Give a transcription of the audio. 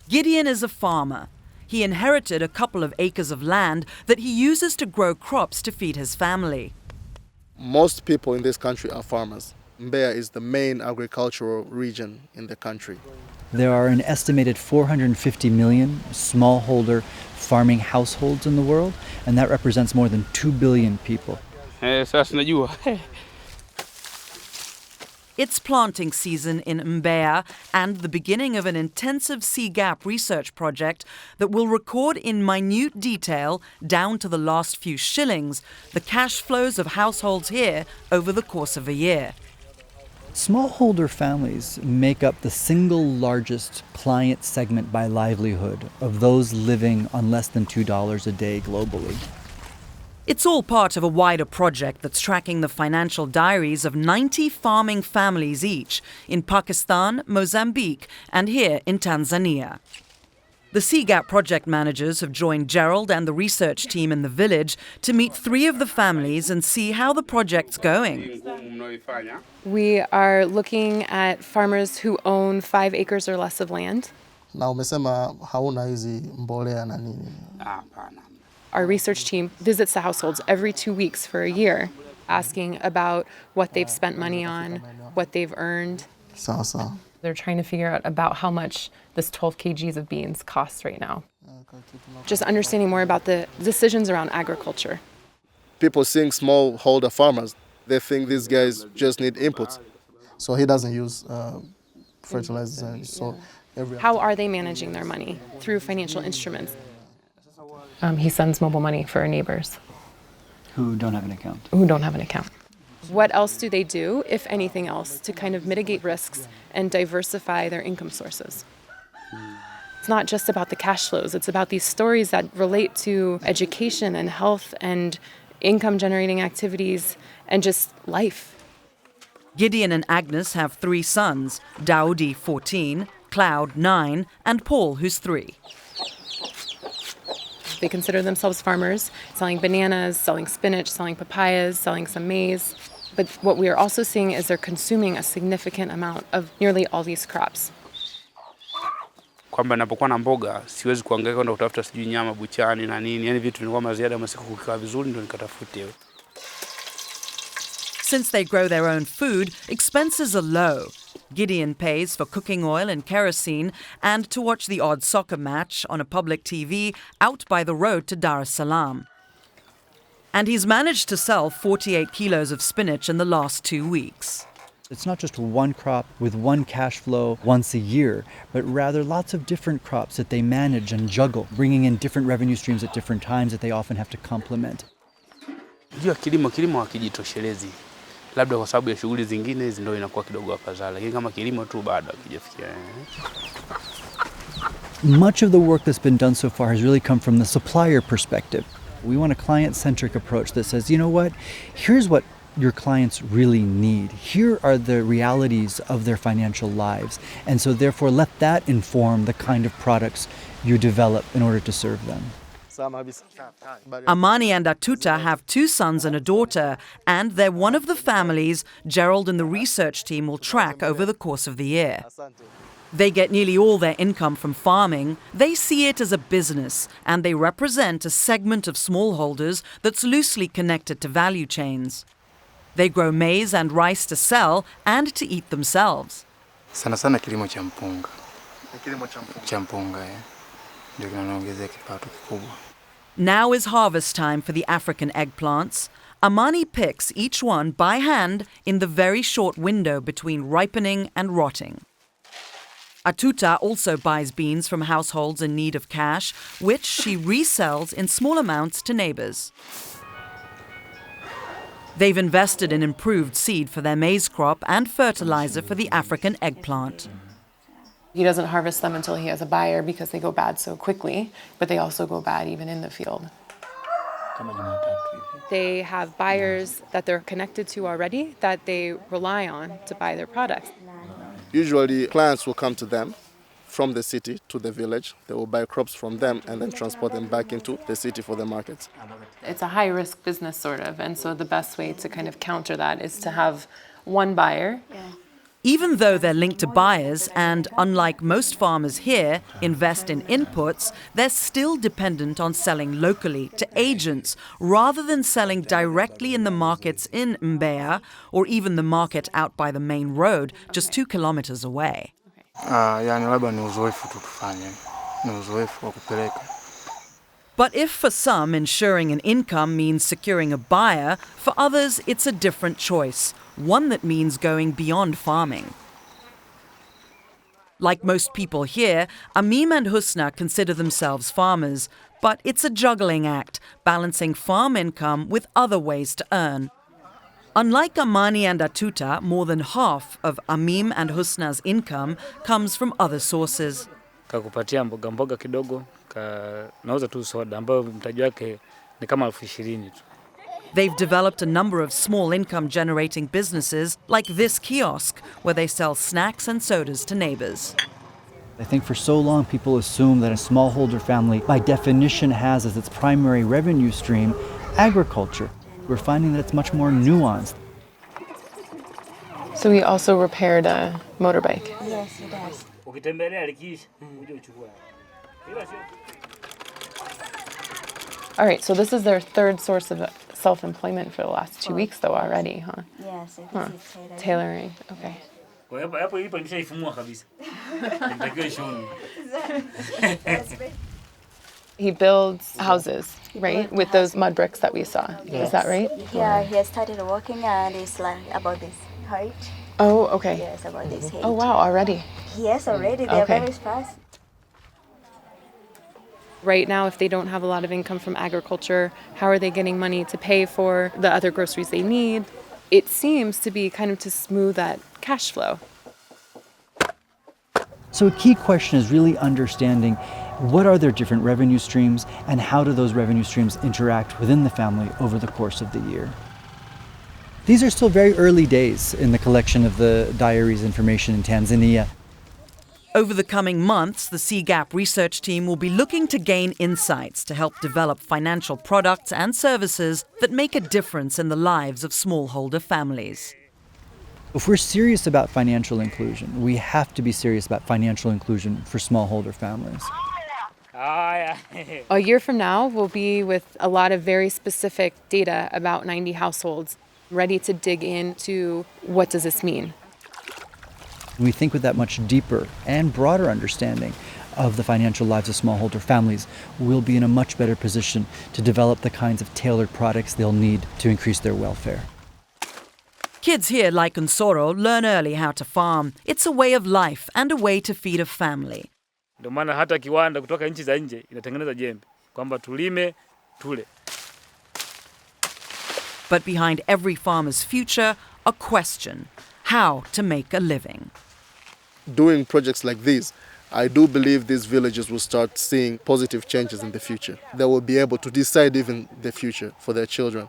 Gideon is a farmer. He inherited a couple of acres of land that he uses to grow crops to feed his family. Most people in this country are farmers. Mbeya is the main agricultural region in the country. There are an estimated 450 million smallholder farming households in the world, and that represents more than 2 billion people. It's planting season in Mbeya and the beginning of an intensive CGAP research project that will record in minute detail, down to the last few shillings, the cash flows of households here over the course of a year. Smallholder families make up the single largest client segment by livelihood of those living on less than $2 a day globally. It's all part of a wider project that's tracking the financial diaries of 90 farming families each in Pakistan, Mozambique, and here in Tanzania. The CGAP project managers have joined Gerald and the research team in the village to meet 3 of the families and see how the project's going. We are looking at farmers who own 5 acres or less of land. Na umesema hauna hizi mbolea na nini? Our research team visits the households every 2 weeks for a year, asking about what they've spent money on, what they've earned. Sawa. They're trying to figure out about how much this 12 kgs of beans costs right now. Just understanding more about the decisions around agriculture. People seeing smallholder farmers, they think these guys just need inputs. So he doesn't use fertilizers. So How are they managing their money? Through financial instruments. He sends mobile money for our neighbors Who don't have an account. who don't have an account. What else do they do, if anything else, to kind of mitigate risks and diversify their income sources? It's not just about the cash flows, it's about these stories that relate to education and health and income generating activities and just life. Gideon and Agnes have 3 sons, Daudi, 14, Cloud, 9, and Paul, who's 3. They consider themselves farmers, selling bananas, selling spinach, selling papayas, selling some maize. But what we are also seeing is they're consuming a significant amount of nearly all these crops. Kwamba napokuwa na mboga siwezi kuangaika kwenda kutafuta sijui nyama buchani na nini, yani vitu vilikuwa maziada masiku kukaa vizuri ndio nikatafute. Since they grow their own food, expenses are low. Gideon pays for cooking oil and kerosene and to watch the odd soccer match on a public TV out by the road to Dar es Salaam. And he's managed to sell 48 kilos of spinach in the last 2 weeks. It's not just one crop with one cash flow once a year, but rather lots of different crops that they manage and juggle, bringing in different revenue streams at different times that they often have to complement. Jua kilimo hakijitoshelezi. Labda kwa sababu ya shughuli zingine hizi ndio inakuwa kidogo afadhali, lakini kama kilimo tu bado hakijafikia. Much of the work that's been done so far has really come from the supplier perspective. We want a client-centric approach that says, you know what, here's what your clients really need. Here are the realities of their financial lives. And so therefore let that inform the kind of products you develop in order to serve them. Amani and Atuta have 2 sons and a daughter, and they're one of the families Gerald and the research team will track over the course of the year. They get nearly all their income from farming. They see it as a business, and they represent a segment of smallholders that's loosely connected to value chains. They grow maize and rice to sell and to eat themselves. Sana kilimo cha mpunga. Cha mpunga, ndio kinaongezea kipato kikubwa. Now is harvest time for the African eggplants. Amani picks each one by hand in the very short window between ripening and rotting. Atuta also buys beans from households in need of cash, which she resells in small amounts to neighbors. They've invested in improved seed for their maize crop and fertilizer for the African eggplant. He doesn't harvest them until he has a buyer because they go bad so quickly, but they also go bad even in the field. They have buyers that they're connected to already that they rely on to buy their products. Usually clients will come to them from the city to the village. They will buy crops from them and then transport them back into the city for the markets. It's a high-risk business, sort of, and so the best way to kind of counter that is to have one buyer Even though they're linked to buyers and, unlike most farmers here, invest in inputs, they're still dependent on selling locally to agents rather than selling directly in the markets in Mbeya or even the market out by the main road just 2 kilometers away. Yani labda ni uzoefu tu tufanye. Ni uzoefu wa kupeleka. But if for some ensuring an income means securing a buyer, for others it's a different choice, one that means going beyond farming. Like most people here, Amim and Husna consider themselves farmers, but it's a juggling act, balancing farm income with other ways to earn. Unlike Amani and Atuta, more than half of Amim and Husna's income comes from other sources. Kakupatia mboga mboga kidogo, nauza tu soda ambayo mtaji wake ni kama 20,000 tu. They've developed a number of small income generating businesses like this kiosk where they sell snacks and sodas to neighbors. I think for so long people assume that a smallholder family by definition has as its primary revenue stream agriculture. We're finding that it's much more nuanced. So he also repaired a motorbike. Yes, he does. All right, so this is their third source of self-employment for the last 2 weeks though already, huh? Yes, it Huh. is Tailoring, okay. He builds houses, right? With those mud bricks that we saw. Is that right? Yeah, he has started working and it's like about this height. Oh, okay. Yes, about this height. Oh, wow, already. Yes, already. They're Okay. very fast. Right now, if they don't have a lot of income from agriculture, how are they getting money to pay for the other groceries they need? It seems to be kind of to smooth that cash flow. So a key question is really understanding what are their different revenue streams and how do those revenue streams interact within the family over the course of the year. These are still very early days in the collection of the diaries information in Tanzania. Over the coming months, the CGAP research team will be looking to gain insights to help develop financial products and services that make a difference in the lives of smallholder families. If we're serious about financial inclusion, we have to be serious about financial inclusion for smallholder families. A year from now, we'll be with a lot of very specific data about 90 households, ready to dig into what does this mean. We think with that much deeper and broader understanding of the financial lives of smallholder families, we'll be in a much better position to develop the kinds of tailored products they'll need to increase their welfare. Kids here like Nsoro learn early how to farm. It's a way of life and a way to feed a family. Ndio maana hata kiwanda kutoka nchi za nje inatengeneza jembe kwamba tulime tule. But behind every farmer's future, a question: how to make a living. Doing projects like these, I do believe these villages will start seeing positive changes in the future. They will be able to decide even the future for their children.